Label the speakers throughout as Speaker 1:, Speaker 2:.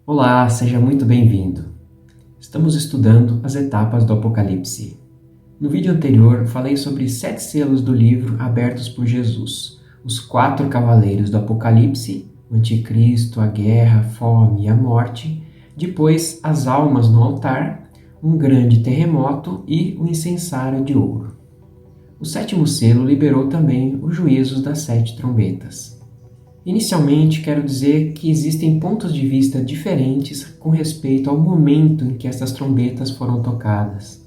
Speaker 1: Olá, seja muito bem-vindo. Estamos estudando as etapas do Apocalipse. No vídeo anterior, falei sobre 7 selos do livro abertos por Jesus, os 4 cavaleiros do Apocalipse, o Anticristo, a guerra, a fome e a morte, depois as almas no altar, um grande terremoto e o incensário de ouro. O 7º selo liberou também os juízos das 7 trombetas. Inicialmente, quero dizer que existem pontos de vista diferentes com respeito ao momento em que estas trombetas foram tocadas.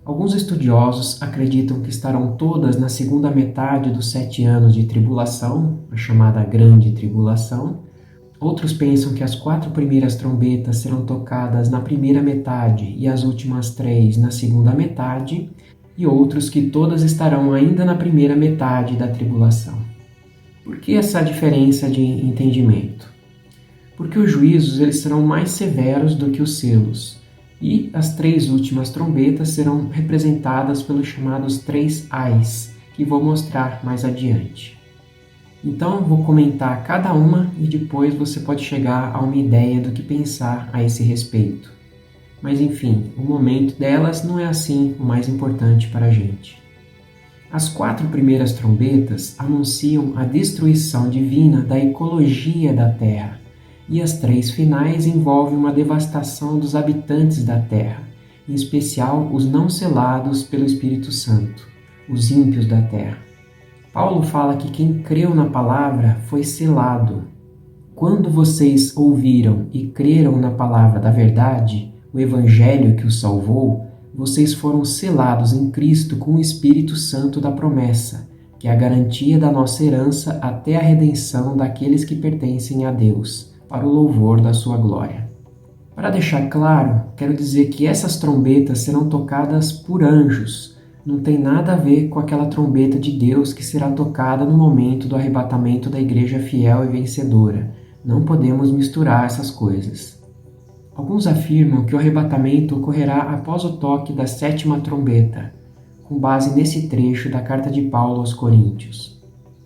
Speaker 1: Alguns estudiosos acreditam que estarão todas na segunda metade dos 7 anos de tribulação, a chamada Grande Tribulação. Outros pensam que as 4 primeiras trombetas serão tocadas na primeira metade e as últimas 3 na segunda metade, e outros que todas estarão ainda na primeira metade da tribulação. Por que essa diferença de entendimento? Porque os juízos eles serão mais severos do que os selos, e as 3 últimas trombetas serão representadas pelos chamados 3 ais, que vou mostrar mais adiante. Então, vou comentar cada uma e depois você pode chegar a uma ideia do que pensar a esse respeito. Mas enfim, o momento delas não é assim o mais importante para a gente. As 4 primeiras trombetas anunciam a destruição divina da ecologia da Terra, e as 3 finais envolvem uma devastação dos habitantes da Terra, em especial os não selados pelo Espírito Santo, os ímpios da Terra. Paulo fala que quem creu na palavra foi selado. Quando vocês ouviram e creram na palavra da verdade, o Evangelho que os salvou, vocês foram selados em Cristo com o Espírito Santo da promessa, que é a garantia da nossa herança até a redenção daqueles que pertencem a Deus, para o louvor da sua glória. Para deixar claro, quero dizer que essas trombetas serão tocadas por anjos. Não tem nada a ver com aquela trombeta de Deus que será tocada no momento do arrebatamento da igreja fiel e vencedora. Não podemos misturar essas coisas. Alguns afirmam que o arrebatamento ocorrerá após o toque da 7ª trombeta, com base nesse trecho da carta de Paulo aos Coríntios.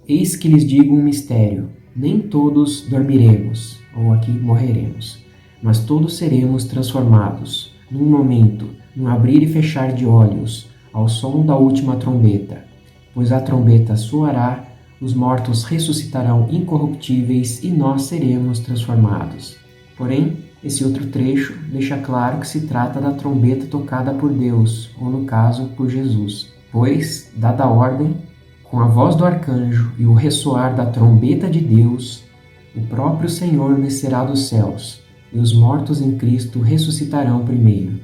Speaker 1: Eis que lhes digo um mistério, nem todos dormiremos, ou aqui morreremos, mas todos seremos transformados, num momento, num abrir e fechar de olhos, ao som da última trombeta. Pois a trombeta soará, os mortos ressuscitarão incorruptíveis e nós seremos transformados. Porém, esse outro trecho deixa claro que se trata da trombeta tocada por Deus, ou no caso, por Jesus. Pois, dada a ordem, com a voz do arcanjo e o ressoar da trombeta de Deus, o próprio Senhor descerá dos céus, e os mortos em Cristo ressuscitarão primeiro.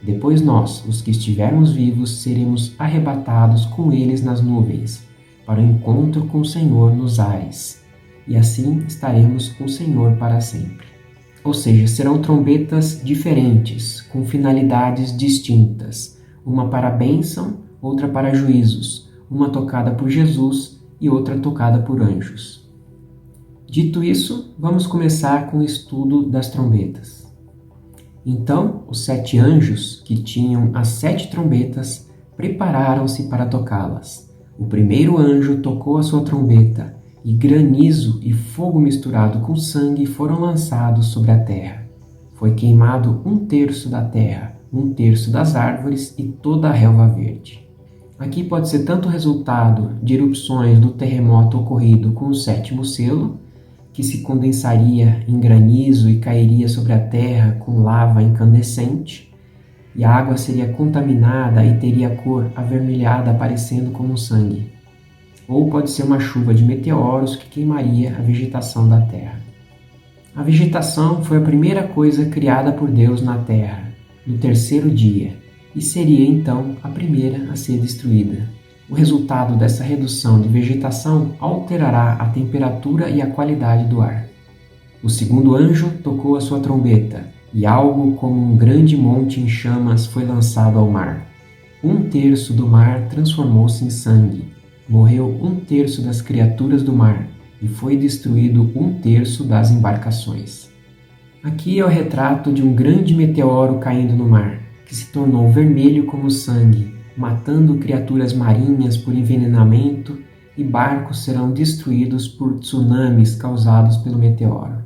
Speaker 1: Depois nós, os que estivermos vivos, seremos arrebatados com eles nas nuvens, para o encontro com o Senhor nos ares, e assim estaremos com o Senhor para sempre. Ou seja, serão trombetas diferentes, com finalidades distintas, uma para bênção, outra para juízos, uma tocada por Jesus e outra tocada por anjos. Dito isso, vamos começar com o estudo das trombetas. Então, os 7 anjos, que tinham as 7 trombetas, prepararam-se para tocá-las. O primeiro anjo tocou a sua trombeta, e granizo e fogo misturado com sangue foram lançados sobre a terra. Foi queimado 1/3 da terra, 1/3 das árvores e toda a relva verde. Aqui pode ser tanto resultado de erupções do terremoto ocorrido com o 7º selo, que se condensaria em granizo e cairia sobre a terra com lava incandescente, e a água seria contaminada e teria a cor avermelhada aparecendo como sangue. Ou pode ser uma chuva de meteoros que queimaria a vegetação da terra. A vegetação foi a primeira coisa criada por Deus na terra, no 3º dia, e seria então a primeira a ser destruída. O resultado dessa redução de vegetação alterará a temperatura e a qualidade do ar. O segundo anjo tocou a sua trombeta, e algo como um grande monte em chamas foi lançado ao mar. 1/3 do mar transformou-se em sangue. Morreu 1/3 das criaturas do mar, e foi destruído 1/3 das embarcações. Aqui é o retrato de um grande meteoro caindo no mar, que se tornou vermelho como sangue, matando criaturas marinhas por envenenamento, e barcos serão destruídos por tsunamis causados pelo meteoro.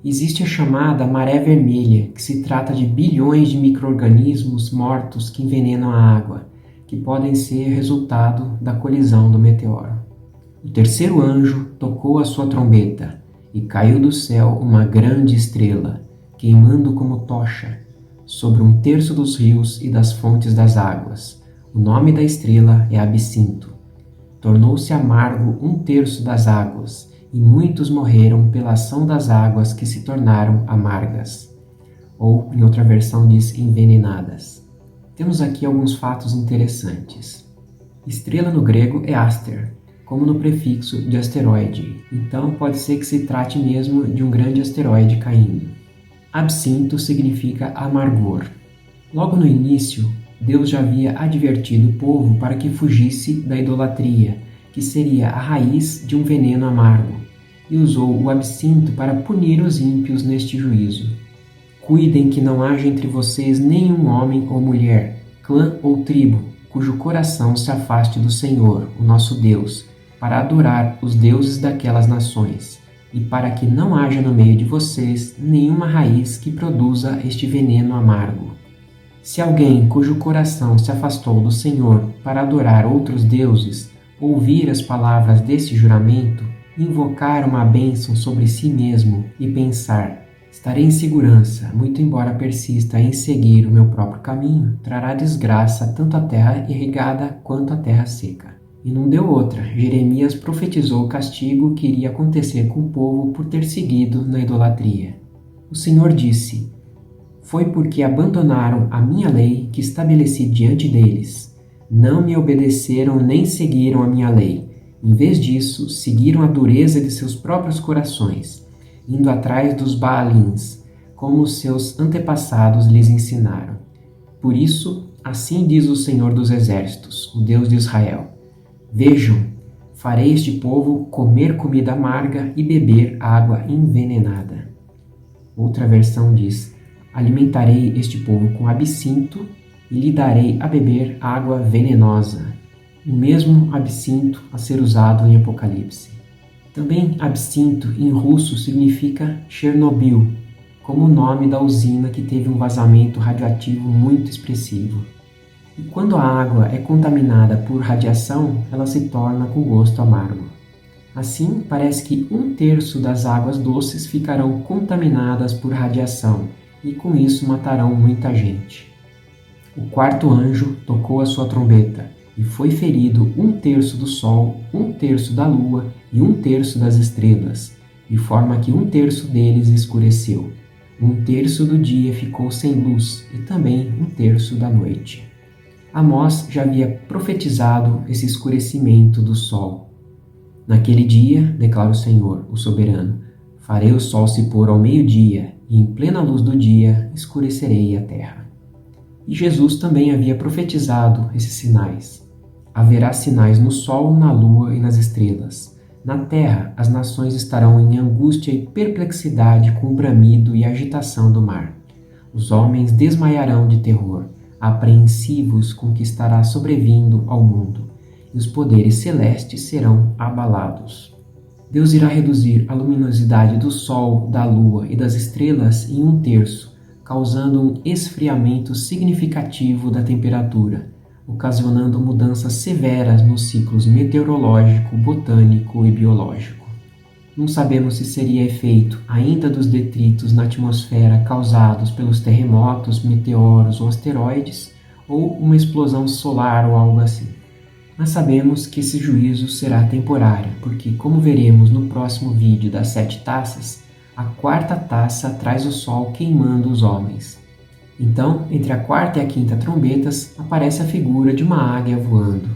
Speaker 1: Existe a chamada maré vermelha, que se trata de bilhões de micro-organismos mortos que envenenam a água, que podem ser resultado da colisão do meteoro. O terceiro anjo tocou a sua trombeta, e caiu do céu uma grande estrela, queimando como tocha, sobre um terço dos rios e das fontes das águas. O nome da estrela é Absinto. Tornou-se amargo um terço das águas, e muitos morreram pela ação das águas que se tornaram amargas. Ou, em outra versão, diz envenenadas. Temos aqui alguns fatos interessantes. Estrela no grego é aster, como no prefixo de asteroide, então pode ser que se trate mesmo de um grande asteroide caindo. Absinto significa amargor. Logo no início, Deus já havia advertido o povo para que fugisse da idolatria, que seria a raiz de um veneno amargo, e usou o absinto para punir os ímpios neste juízo. Cuidem que não haja entre vocês nenhum homem ou mulher, clã ou tribo, cujo coração se afaste do Senhor, o nosso Deus, para adorar os deuses daquelas nações, e para que não haja no meio de vocês nenhuma raiz que produza este veneno amargo. Se alguém cujo coração se afastou do Senhor para adorar outros deuses, ouvir as palavras desse juramento, invocar uma bênção sobre si mesmo e pensar: estarei em segurança, muito embora persista em seguir o meu próprio caminho, trará desgraça tanto à terra irrigada quanto à terra seca. E não deu outra. Jeremias profetizou o castigo que iria acontecer com o povo por ter seguido na idolatria. O Senhor disse: foi porque abandonaram a minha lei que estabeleci diante deles. Não me obedeceram nem seguiram a minha lei. Em vez disso, seguiram a dureza de seus próprios corações, indo atrás dos Baalins, como os seus antepassados lhes ensinaram. Por isso, assim diz o Senhor dos Exércitos, o Deus de Israel: vejam, farei este povo comer comida amarga e beber água envenenada. Outra versão diz: alimentarei este povo com absinto e lhe darei a beber água venenosa. O mesmo absinto a ser usado em Apocalipse. Também absinto em russo significa Chernobyl, como o nome da usina que teve um vazamento radioativo muito expressivo. E quando a água é contaminada por radiação, ela se torna com gosto amargo. Assim, parece que um terço das águas doces ficarão contaminadas por radiação, e com isso matarão muita gente. O quarto anjo tocou a sua trombeta, e foi ferido um terço do sol, um terço da lua e um terço das estrelas, de forma que um terço deles escureceu. Um terço do dia ficou sem luz, e também um terço da noite. Amós já havia profetizado esse escurecimento do sol. Naquele dia, declara o Senhor, o soberano, farei o sol se pôr ao meio-dia, e em plena luz do dia escurecerei a terra. E Jesus também havia profetizado esses sinais. Haverá sinais no sol, na lua e nas estrelas. Na terra, as nações estarão em angústia e perplexidade com o bramido e a agitação do mar. Os homens desmaiarão de terror, apreensivos com o que estará sobrevindo ao mundo, e os poderes celestes serão abalados. Deus irá reduzir a luminosidade do sol, da lua e das estrelas em um terço, causando um esfriamento significativo da temperatura, ocasionando mudanças severas nos ciclos meteorológico, botânico e biológico. Não sabemos se seria efeito ainda dos detritos na atmosfera causados pelos terremotos, meteoros ou asteroides, ou uma explosão solar ou algo assim. Mas sabemos que esse juízo será temporário, porque, como veremos no próximo vídeo das 7 taças, a quarta taça traz o sol queimando os homens. Então, entre a quarta e a quinta trombetas, aparece a figura de uma águia voando.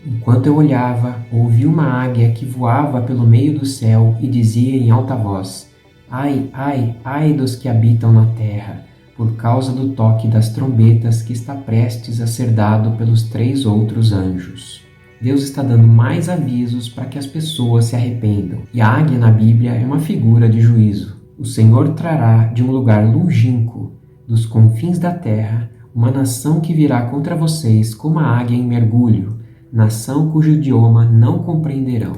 Speaker 1: Enquanto eu olhava, ouvi uma águia que voava pelo meio do céu e dizia em alta voz: ai, ai, ai dos que habitam na terra, por causa do toque das trombetas que está prestes a ser dado pelos 3 outros anjos. Deus está dando mais avisos para que as pessoas se arrependam. E a águia na Bíblia é uma figura de juízo. O Senhor trará de um lugar longínquo, dos confins da terra, uma nação que virá contra vocês como a águia em mergulho, nação cujo idioma não compreenderão.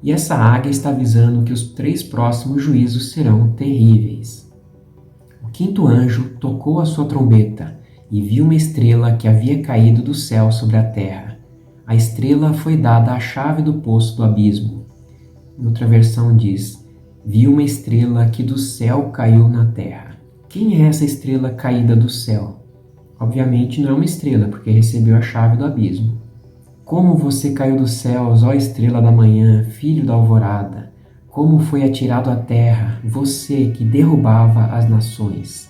Speaker 1: E essa águia está avisando que os 3 próximos juízos serão terríveis. O 5º anjo tocou a sua trombeta e viu uma estrela que havia caído do céu sobre a terra. A estrela foi dada a chave do poço do abismo. Em outra versão diz: viu uma estrela que do céu caiu na terra. Quem é essa estrela caída do céu? Obviamente não é uma estrela, porque recebeu a chave do abismo. Como você caiu dos céus, ó estrela da manhã, filho da alvorada? Como foi atirado à terra, você que derrubava as nações?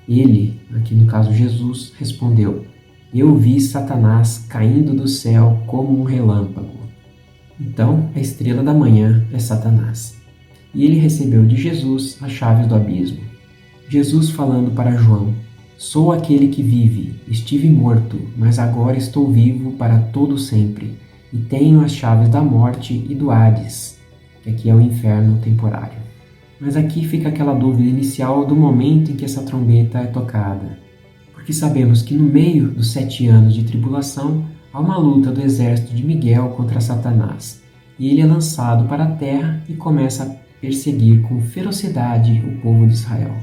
Speaker 1: Ele, aqui no caso Jesus, respondeu: eu vi Satanás caindo do céu como um relâmpago. Então, a estrela da manhã é Satanás. E ele recebeu de Jesus as chaves do abismo. Jesus falando para João: sou aquele que vive, estive morto, mas agora estou vivo para todo sempre, e tenho as chaves da morte e do Hades, que aqui é o inferno temporário. Mas aqui fica aquela dúvida inicial do momento em que essa trombeta é tocada, porque sabemos que no meio dos 7 anos de tribulação há uma luta do exército de Miguel contra Satanás, e ele é lançado para a terra e começa a perseguir com ferocidade o povo de Israel.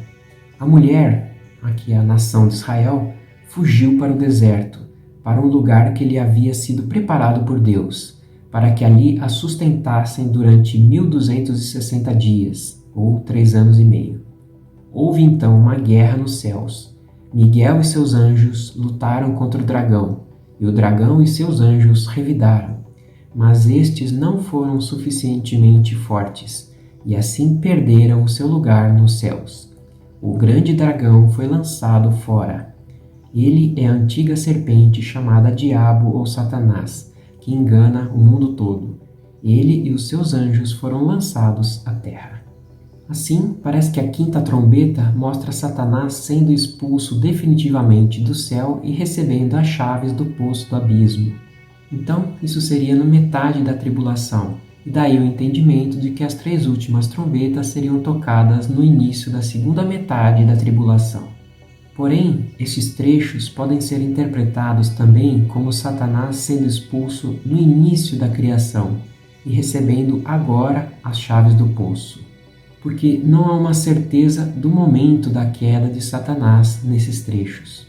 Speaker 1: A mulher, aqui é a nação de Israel, fugiu para o deserto, para um lugar que lhe havia sido preparado por Deus, para que ali a sustentassem durante 1260 dias, ou 3 anos e meio. Houve então uma guerra nos céus. Miguel e seus anjos lutaram contra o dragão, e o dragão e seus anjos revidaram. Mas estes não foram suficientemente fortes, e assim perderam o seu lugar nos céus. O grande dragão foi lançado fora. Ele é a antiga serpente chamada Diabo ou Satanás, que engana o mundo todo. Ele e os seus anjos foram lançados à terra. Assim, parece que a 5ª trombeta mostra Satanás sendo expulso definitivamente do céu e recebendo as chaves do poço do abismo. Então, isso seria na metade da tribulação, e daí o entendimento de que as 3 últimas trombetas seriam tocadas no início da 2ª metade da tribulação. Porém, estes trechos podem ser interpretados também como Satanás sendo expulso no início da criação e recebendo agora as chaves do poço, porque não há uma certeza do momento da queda de Satanás nesses trechos.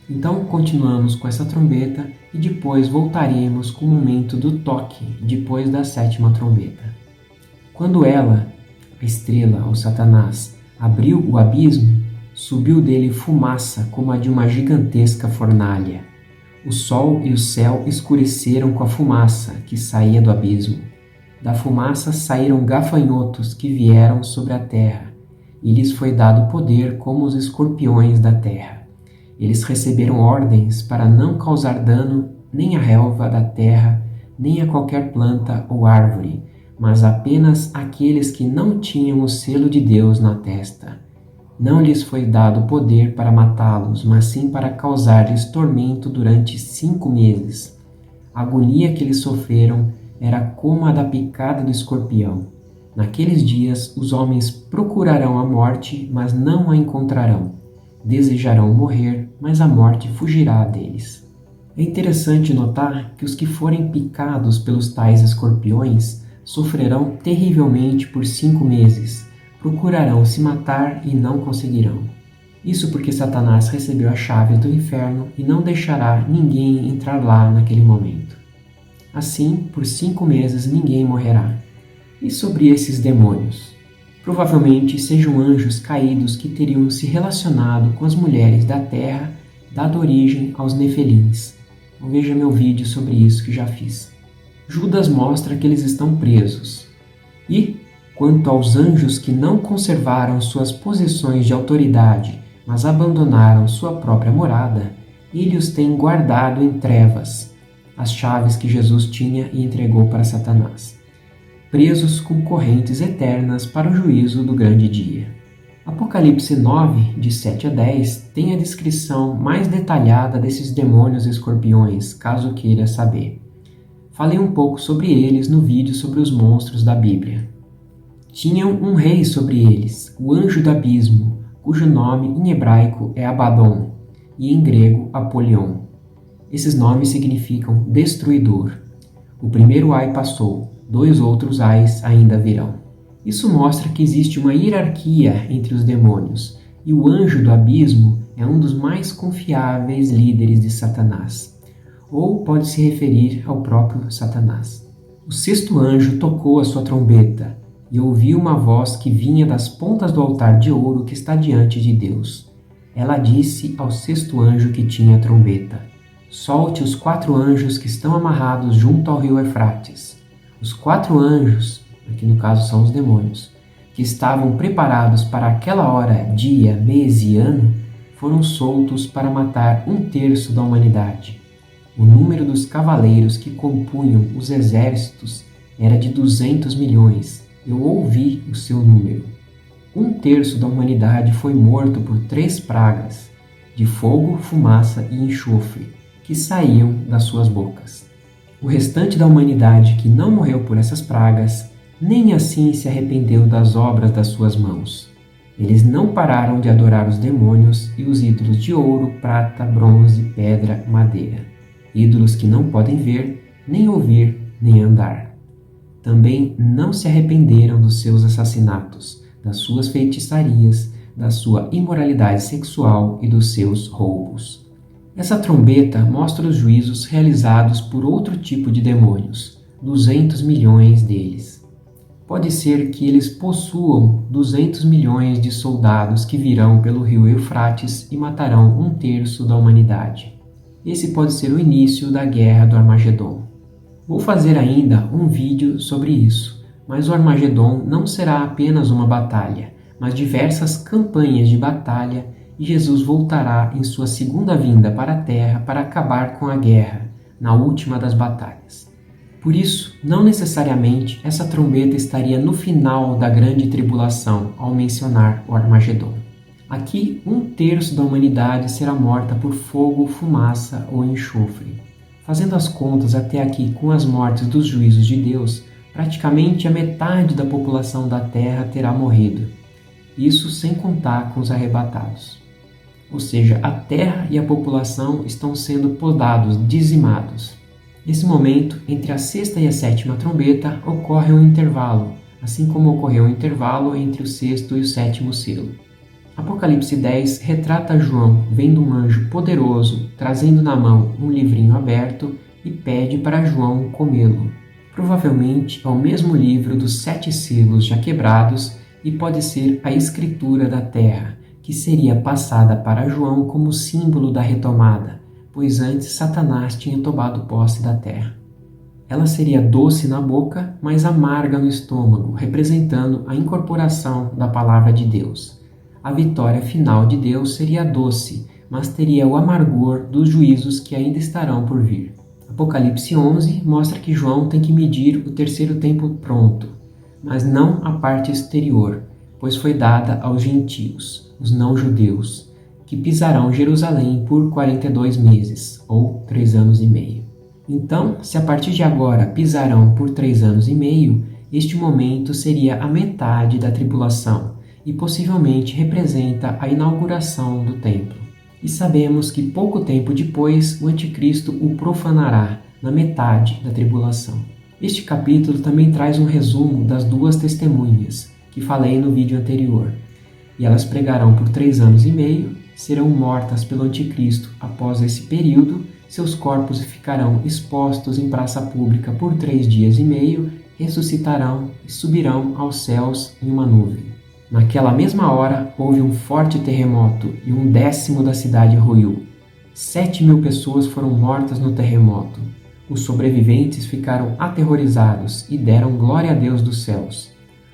Speaker 1: Então continuamos com essa trombeta e depois voltaremos com o momento do toque, depois da 7ª trombeta. Quando ela, a estrela ou Satanás, abriu o abismo, subiu dele fumaça como a de uma gigantesca fornalha. O sol e o céu escureceram com a fumaça que saía do abismo. Da fumaça saíram gafanhotos que vieram sobre a terra, e lhes foi dado poder como os escorpiões da terra. Eles receberam ordens para não causar dano nem à relva da terra, nem a qualquer planta ou árvore, mas apenas àqueles que não tinham o selo de Deus na testa. Não lhes foi dado poder para matá-los, mas sim para causar-lhes tormento durante 5 meses. A agonia que eles sofreram era como a da picada do escorpião. Naqueles dias os homens procurarão a morte, mas não a encontrarão. Desejarão morrer, mas a morte fugirá deles. É interessante notar que os que forem picados pelos tais escorpiões sofrerão terrivelmente por 5 meses. Procurarão se matar e não conseguirão. Isso porque Satanás recebeu a chave do inferno e não deixará ninguém entrar lá naquele momento. Assim, por 5 meses ninguém morrerá. E sobre esses demônios? Provavelmente sejam anjos caídos que teriam se relacionado com as mulheres da terra, dado origem aos nefelins. Veja meu vídeo sobre isso que já fiz. Judas mostra que eles estão presos. E, quanto aos anjos que não conservaram suas posições de autoridade, mas abandonaram sua própria morada, ele os tem guardado em trevas, as chaves que Jesus tinha e entregou para Satanás, presos com correntes eternas para o juízo do grande dia. Apocalipse 9, de 7 a 10, tem a descrição mais detalhada desses demônios escorpiões, caso queira saber. Falei um pouco sobre eles no vídeo sobre os monstros da Bíblia. Tinham um rei sobre eles, o anjo do abismo, cujo nome em hebraico é Abaddon e em grego Apolion. Esses nomes significam destruidor. O primeiro ai passou, 2 outros ais ainda virão. Isso mostra que existe uma hierarquia entre os demônios, e o anjo do abismo é um dos mais confiáveis líderes de Satanás, ou pode se referir ao próprio Satanás. O 6º anjo tocou a sua trombeta, e ouvi uma voz que vinha das pontas do altar de ouro que está diante de Deus. Ela disse ao 6º anjo que tinha a trombeta: solte os 4 anjos que estão amarrados junto ao rio Eufrates. Os 4 anjos, aqui no caso são os demônios, que estavam preparados para aquela hora, dia, mês e ano, foram soltos para matar 1/3 da humanidade. O número dos cavaleiros que compunham os exércitos era de 200 milhões. Eu ouvi o seu número. 1/3 da humanidade foi morto por 3 pragas, de fogo, fumaça e enxofre, que saíam das suas bocas. O restante da humanidade que não morreu por essas pragas, nem assim se arrependeu das obras das suas mãos. Eles não pararam de adorar os demônios e os ídolos de ouro, prata, bronze, pedra, madeira. Ídolos que não podem ver, nem ouvir, nem andar. Também não se arrependeram dos seus assassinatos, das suas feitiçarias, da sua imoralidade sexual e dos seus roubos. Essa trombeta mostra os juízos realizados por outro tipo de demônios, 200 milhões deles. Pode ser que eles possuam 200 milhões de soldados que virão pelo rio Eufrates e matarão 1/3 da humanidade. Esse pode ser o início da Guerra do Armagedon. Vou fazer ainda um vídeo sobre isso, mas o Armagedon não será apenas uma batalha, mas diversas campanhas de batalha, e Jesus voltará em sua segunda vinda para a Terra para acabar com a guerra, na última das batalhas. Por isso, não necessariamente essa trombeta estaria no final da grande tribulação ao mencionar o Armagedon. Aqui, 1/3 da humanidade será morta por fogo, fumaça ou enxofre. Fazendo as contas até aqui com as mortes dos juízos de Deus, praticamente a metade da população da Terra terá morrido. Isso sem contar com os arrebatados. Ou seja, a Terra e a população estão sendo podados, dizimados. Nesse momento, entre a 6ª e a 7ª trombeta, ocorre um intervalo, assim como ocorreu um intervalo entre o 6º e o 7º selo. Apocalipse 10 retrata João vendo um anjo poderoso trazendo na mão um livrinho aberto e pede para João comê-lo. Provavelmente é o mesmo livro dos 7 selos já quebrados e pode ser a escritura da terra, que seria passada para João como símbolo da retomada, pois antes Satanás tinha tomado posse da terra. Ela seria doce na boca, mas amarga no estômago, representando a incorporação da palavra de Deus. A vitória final de Deus seria doce, mas teria o amargor dos juízos que ainda estarão por vir. Apocalipse 11 mostra que João tem que medir o terceiro templo pronto, mas não a parte exterior, pois foi dada aos gentios, os não-judeus, que pisarão Jerusalém por 42 meses, ou 3 anos e meio. Então, se a partir de agora pisarão por 3 anos e meio, este momento seria a metade da tribulação e possivelmente representa a inauguração do templo. E sabemos que pouco tempo depois o anticristo o profanará na metade da tribulação. Este capítulo também traz um resumo das 2 testemunhas que falei no vídeo anterior. E elas pregarão por 3 anos e meio, serão mortas pelo anticristo após esse período, seus corpos ficarão expostos em praça pública por 3 dias e meio, ressuscitarão e subirão aos céus em uma nuvem. Naquela mesma hora, houve um forte terremoto e 1/10 da cidade ruiu. 7.000 pessoas foram mortas no terremoto. Os sobreviventes ficaram aterrorizados e deram glória a Deus dos céus.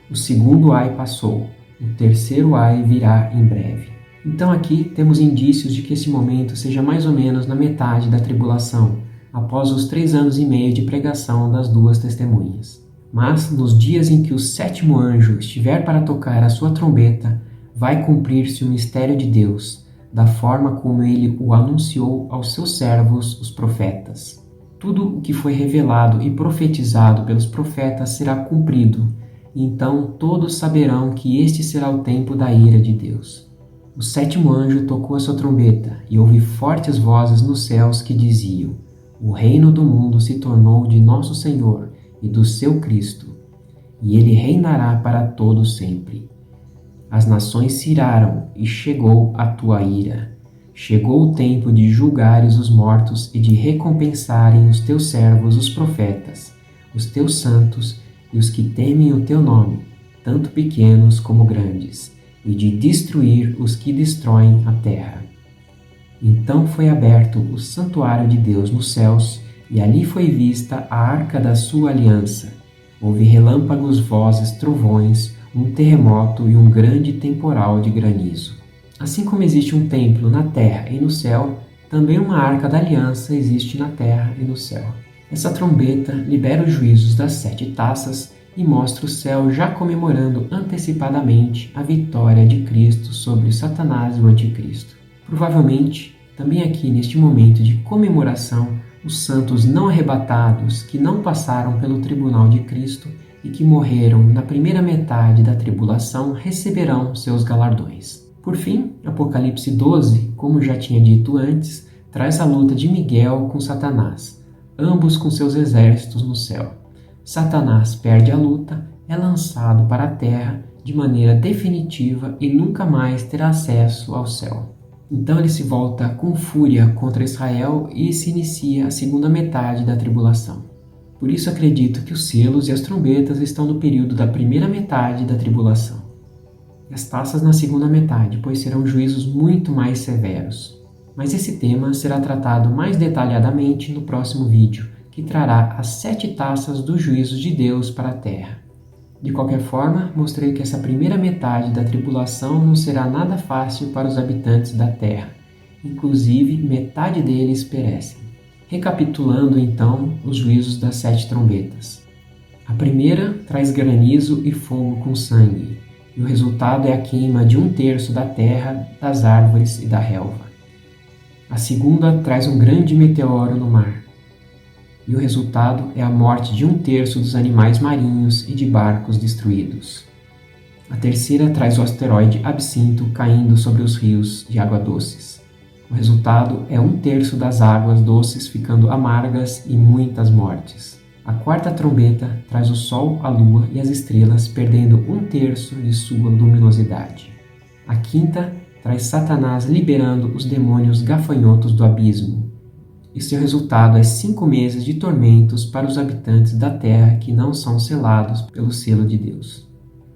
Speaker 1: O segundo ai passou, o terceiro ai virá em breve. Então aqui temos indícios de que esse momento seja mais ou menos na metade da tribulação, após os 3 anos e meio de pregação das 2 testemunhas. Mas, nos dias em que o 7º anjo estiver para tocar a sua trombeta, vai cumprir-se o mistério de Deus, da forma como ele o anunciou aos seus servos, os profetas. Tudo o que foi revelado e profetizado pelos profetas será cumprido, e então todos saberão que este será o tempo da ira de Deus. O 7º anjo tocou a sua trombeta, e houve fortes vozes nos céus que diziam: O reino do mundo se tornou de nosso Senhor, e do seu Cristo, e ele reinará para todo sempre. As nações se iraram e chegou a tua ira. Chegou o tempo de julgares os mortos e de recompensarem os teus servos, os profetas, os teus santos e os que temem o teu nome, tanto pequenos como grandes, e de destruir os que destroem a terra. Então foi aberto o santuário de Deus nos céus, e ali foi vista a arca da sua aliança. Houve relâmpagos, vozes, trovões, um terremoto e um grande temporal de granizo. Assim como existe um templo na terra e no céu, também uma arca da aliança existe na terra e no céu. Essa trombeta libera os juízos das 7 taças e mostra o céu já comemorando antecipadamente a vitória de Cristo sobre Satanás e o Anticristo. Provavelmente, também aqui neste momento de comemoração, os santos não arrebatados que não passaram pelo tribunal de Cristo e que morreram na primeira metade da tribulação receberão seus galardões. Por fim, Apocalipse 12, como já tinha dito antes, traz a luta de Miguel com Satanás, ambos com seus exércitos no céu. Satanás perde a luta, é lançado para a terra de maneira definitiva e nunca mais terá acesso ao céu. Então ele se volta com fúria contra Israel e se inicia a segunda metade da tribulação. Por isso acredito que os selos e as trombetas estão no período da primeira metade da tribulação. E as taças na segunda metade, pois serão juízos muito mais severos. Mas esse tema será tratado mais detalhadamente no próximo vídeo, que trará as 7 taças dos juízos de Deus para a terra. De qualquer forma, mostrei que essa primeira metade da tribulação não será nada fácil para os habitantes da terra. Inclusive, metade deles perecem. Recapitulando então os juízos das 7 trombetas. A primeira traz granizo e fogo com sangue, e o resultado é a queima de 1/3 da terra, das árvores e da relva. A segunda traz um grande meteoro no mar, e o resultado é a morte de 1/3 dos animais marinhos e de barcos destruídos. A terceira traz o asteroide Absinto caindo sobre os rios de água doces. O resultado é 1/3 das águas doces ficando amargas e muitas mortes. A quarta trombeta traz o Sol, a Lua e as estrelas perdendo 1/3 de sua luminosidade. A quinta traz Satanás liberando os demônios gafanhotos do abismo. E seu resultado é 5 meses de tormentos para os habitantes da terra que não são selados pelo selo de Deus.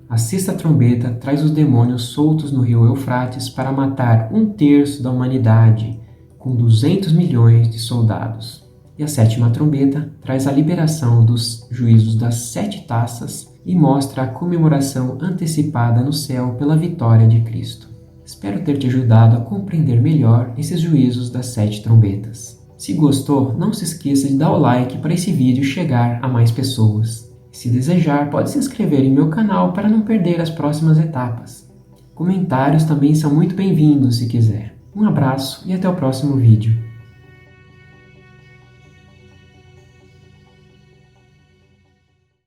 Speaker 1: A sexta trombeta traz os demônios soltos no rio Eufrates para matar 1/3 da humanidade, com 200 milhões de soldados. E a sétima trombeta traz a liberação dos juízos das 7 taças e mostra a comemoração antecipada no céu pela vitória de Cristo. Espero ter te ajudado a compreender melhor esses juízos das 7 trombetas. Se gostou, não se esqueça de dar o like para esse vídeo chegar a mais pessoas. Se desejar, pode se inscrever em meu canal para não perder as próximas etapas. Comentários também são muito bem-vindos se quiser. Um abraço e até o próximo vídeo.